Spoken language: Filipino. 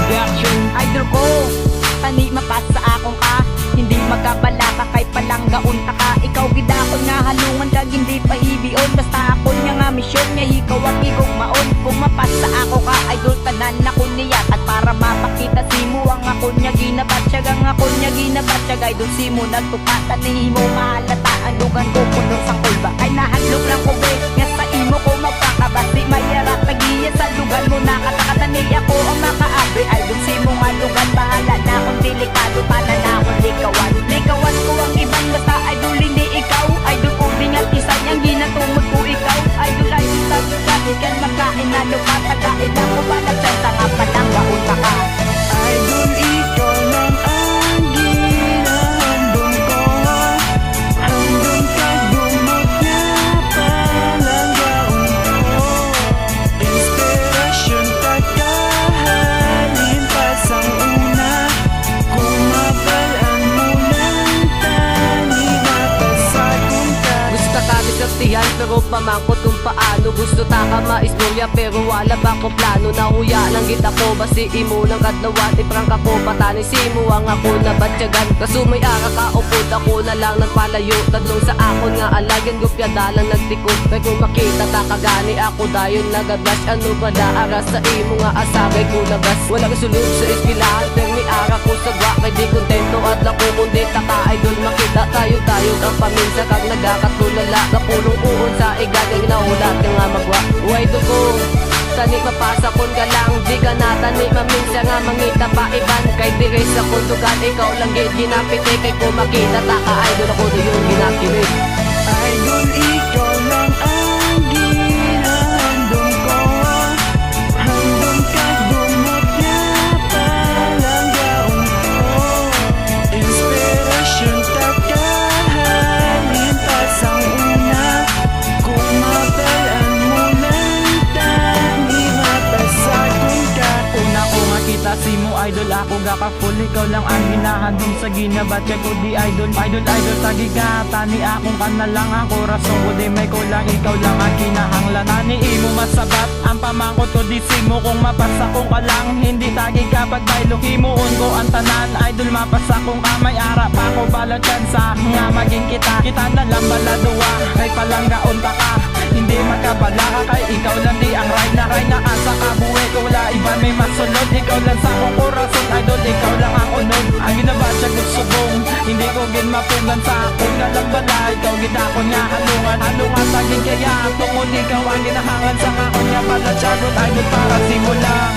Production. Idol ko, tani mapas sa akong ka. Hindi magkabala ka kay palangga unta ka. Ikaw gidakon nga halungan kag hindi pa hibion. Basta ako niya nga misyon niya ikaw ang igong maon. Kung mapas sa ako ka, idol tanan ako niya. At para mapakita si mo ang ako niya ginabatsyag. Ang ako niya ginabatsyag, idol si mo nagtupatan ni mo mahalata. Ang dugan ko puno sang kulba ay nahadlok lang ko be. Nga sa imo ko magpakabasi mayarap tagiya sa lugan mo nakatakatan ni ako ang makaabre. Idol si mo nga lugan bahala na akong delikado tanan na akong likawan. Likawan ko ang ibang basta idol hindi ikaw. Idol ko bingat isa niyang ginatumod ko ikaw. Idol idol tabi kan makain na lupatagain ako ba nagtanta nga palang gaunta ka. Idol, ikaw lang ang ginahandong ko. Hanggang kagumot niya palanggaon ko. Inspirasyon pagkahalin pa sang una. Kumabalaan mo ng tani mapasagong ka. Gusto ka bisaktihan pero pamangkot kung paano. Gusto ta ka maistorya pero wala ba ko plano. Nahuya lang kita ko basi imo lang kadlawan. Iprang ka po patani si mo ang ako na batyagan. Kasumay ara ka upod ako na lang nagpalayo. Tadlong sa akon nga alagyan gupyada lang nagtikot. Kaya kung makita ta kagani ako dayon nagablas. Ano ba da ara sa imo nga asagay ko labas. Wala ka sulod sa espilahan pero ni ara ko sa gwa. Kay di kontento at lako kundi ta ka idol makita tayo ang paminsa kag nagakatulala. Kapulong uon sa igagay na ulat ka nga magwa. Uway dugo tani mapasa kon ka lang di ka natani maminsa nga mangita pa iban. Kay dire sa kundugan ikaw lang gid ginapiti. Kay kung makita ta ka idol ako do yung ginakilig. Idol, ikaw lang ang ginahandong ko. Hanggang kagumot niya palanggaon ko. Inspirasyon takahalin pa sang una. Kumabalaan mo ng tani mapasagong ka. Una ko makita si mo idol ako gakapul. Ikaw lang ang ginahandong sa ginabatya ko di idol. Idol tagi ka tani akong ka na lang ang korason ko di may kulang. Ikaw lang ang kinahanglan. Tani imo masabat ang pamangkot ko di simo. Kung mapasa kong ka lang hindi tagi ka pagbaylo. Himuon ko ang tanan idol mapasa kong ka. May ara pa ko balang tsansa nga maging kita na lang baladuwa. Kay palanggaon ta ka hindi makabala ka. Kay ikaw lang di ang ray na asa ka buhay ko wala iba may masunod. Ikaw lang sa akong korason idol ikaw lang ang unod. Ang ginabatya ko subong hindi ko ginmapungan sa akong galang bala. Ikaw gidakon nga halungan taging kaya tungod ikaw ang ginahangan sa kakon nga balatyagon idol para simulang.